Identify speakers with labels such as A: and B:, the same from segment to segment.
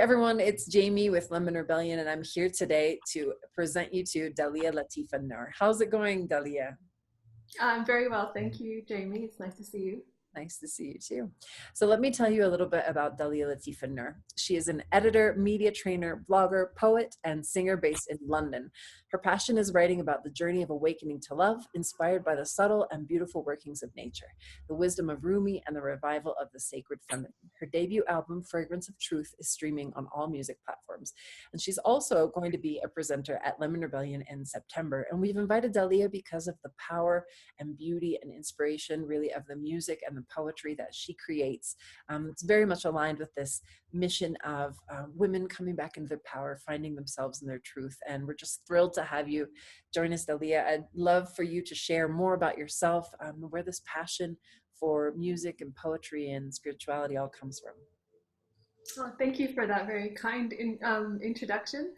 A: everyone, it's Jamie with Lemon Rebellion, and I'm here today to present you to Daliah Latifa Noor. How's it going, Daliah?
B: I'm very well, thank you, Jamie. It's nice to see you.
A: Nice to see you too. So let me tell you a little bit about Daliah Latifa Noor. She is an editor, media trainer, blogger, poet, and singer based in London. Her passion is writing about the journey of awakening to love, inspired by the subtle and beautiful workings of nature, the wisdom of Rumi, and the revival of the sacred feminine. Her debut album, Fragrance of Truth, is streaming on all music platforms. And she's also going to be a presenter at Lemon Rebellion in September. And we've invited Daliah because of the power and beauty and inspiration really of the music and the poetry that she creates. It's very much aligned with this mission of women coming back into their power, finding themselves in their truth. And we're just thrilled to have you join us, Daliah. I'd love for you to share more about yourself, where this passion for music and poetry and spirituality all comes from.
B: Well, thank you for that very kind introduction.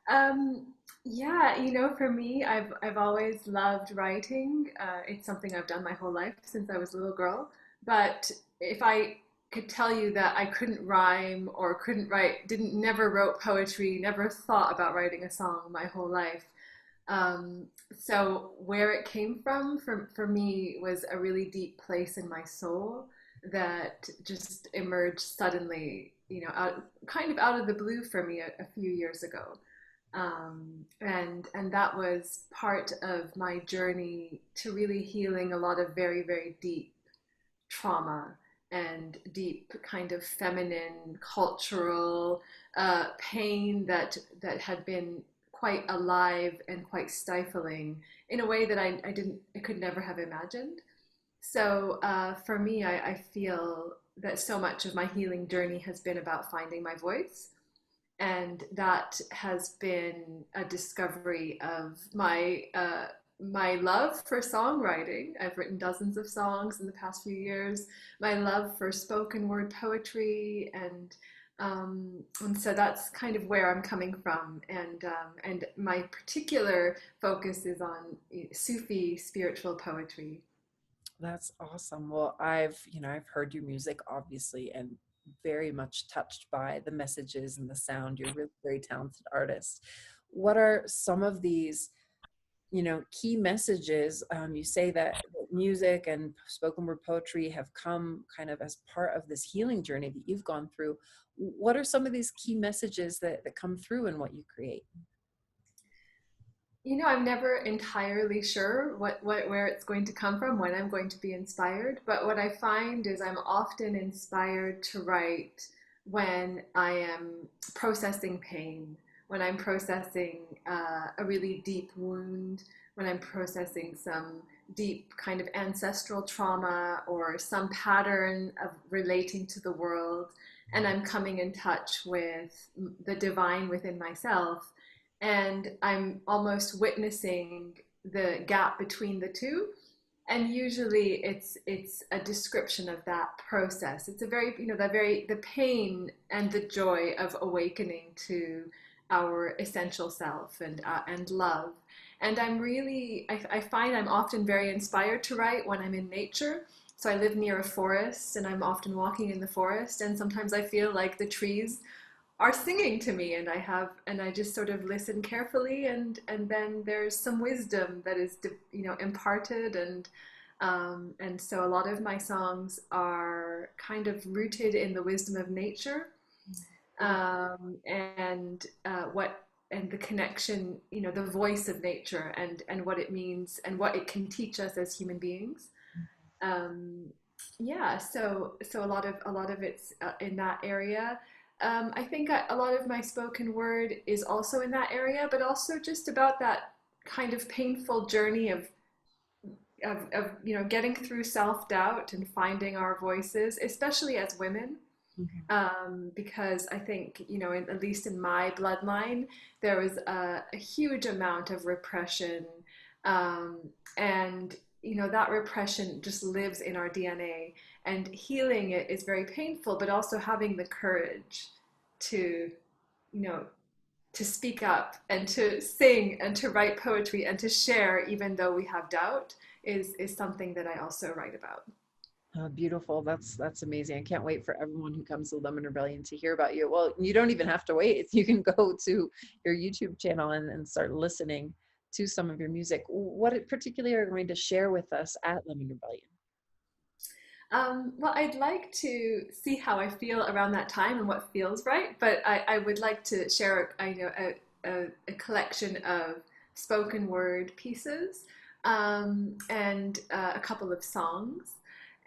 B: Um, yeah, for me, I've always loved writing. It's something I've done my whole life since I was a little girl. But if I could tell you that I couldn't rhyme or couldn't write, didn't never wrote poetry, never thought about writing a song my whole life. So where it came from for me was a really deep place in my soul that just emerged suddenly, kind of out of the blue for me a few years ago. And that was part of my journey to really healing a lot of very, very deep trauma and deep kind of feminine cultural pain that had been quite alive and quite stifling in a way that I could never have imagined. So for me, I feel that so much of my healing journey has been about finding my voice, and that has been a discovery of my love for songwriting. I've written dozens of songs in the past few years. My love for spoken word poetry, and so that's kind of where I'm coming from. And my particular focus is on Sufi spiritual poetry.
A: That's awesome. Well, I've heard your music obviously and very much touched by the messages and the sound. You're a really very talented artist. What are some of these, key messages? You say that music and spoken word poetry have come kind of as part of this healing journey that you've gone through. What are some of these key messages that come through in what you create?
B: I'm never entirely sure where it's going to come from, when I'm going to be inspired. But what I find is I'm often inspired to write when I am processing pain, when I'm processing a really deep wound, when I'm processing some deep kind of ancestral trauma or some pattern of relating to the world, and I'm coming in touch with the divine within myself, and I'm almost witnessing the gap between the two. And usually it's a description of that process. It's a very, the pain and the joy of awakening to our essential self and love. And I find I'm often very inspired to write when I'm in nature. So I live near a forest, and I'm often walking in the forest, and sometimes I feel like the trees are singing to me, and I just sort of listen carefully, and then there's some wisdom that is imparted, and so a lot of my songs are kind of rooted in the wisdom of nature, and the connection, the voice of nature, and what it means and what it can teach us as human beings. um, yeah, so a lot of it's in that area. I think a lot of my spoken word is also in that area, but also just about that kind of painful journey of getting through self-doubt and finding our voices, especially as women.
A: Mhm.
B: Because I think, at least in my bloodline, there was a huge amount of repression, um, and that repression just lives in our DNA, and healing it is very painful, but also having the courage to, you know, to speak up and to sing and to write poetry and to share, even though we have doubt, is something that I also write about.
A: Beautiful. That's amazing. I can't wait for everyone who comes to Lemon Rebellion to hear about you. Well, you don't even have to wait. You can go to your YouTube channel and start listening to some of your music. What particularly are you going to share with us at Lemon Rebellion?
B: Well, I'd like to see how I feel around that time and what feels right, but I would like to share a collection of spoken word pieces and a couple of songs.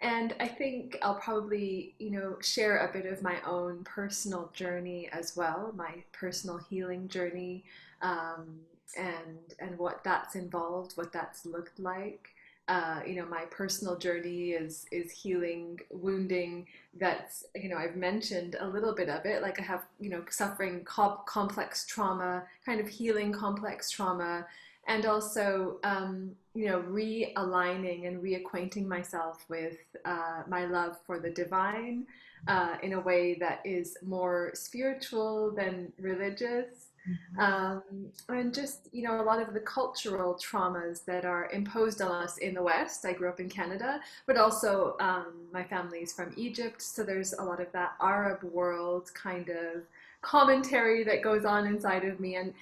B: And I think I'll probably, share a bit of my own personal journey as well, my personal healing journey, um, and what that's involved, what that's looked like. My personal journey is healing wounding that's, I've mentioned a little bit of it. Like I have, suffering complex trauma, kind of healing complex trauma, and also, realigning and reacquainting myself with my love for the divine in a way that is more spiritual than religious.
A: Mhm.
B: And just, a lot of the cultural traumas that are imposed on us in the West. I grew up in Canada, but also my family's from Egypt. So there's a lot of that Arab world kind of commentary that goes on inside of me, and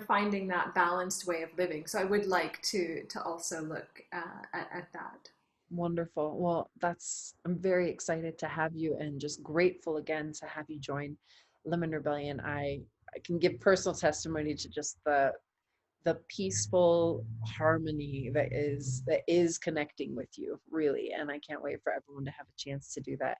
B: finding that balanced way of living. So I would like to also look at that.
A: Wonderful. Well, I'm very excited to have you and just grateful again to have you join Lemon Rebellion. I can give personal testimony to just the peaceful harmony that is connecting with you, really, and I can't wait for everyone to have a chance to do that.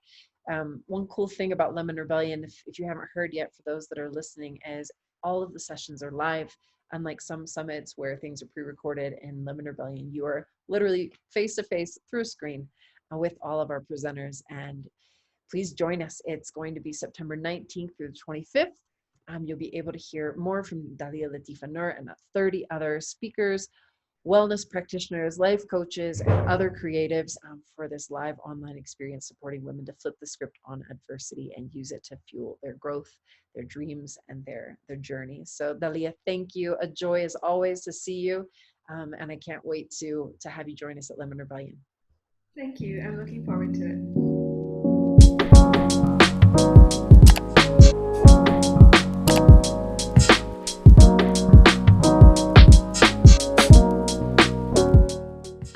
A: One cool thing about Lemon Rebellion, if you haven't heard yet, for those that are listening, is all of the sessions are live. Unlike some summits where things are pre-recorded, in Lemon Rebellion you are literally face to face through a screen with all of our presenters. And please join us. It's going to be September 19th through the 25th. You'll be able to hear more from Daliah, Latifa, and 30 other speakers, wellness practitioners, life coaches, and other creatives for this live online experience, supporting women to flip the script on adversity and use it to fuel their growth, their dreams, and their journeys. So Daliah, thank you. A joy as always to see you. And I can't wait to have you join us at Lemon Rebellion.
B: Thank you. I'm looking forward to it.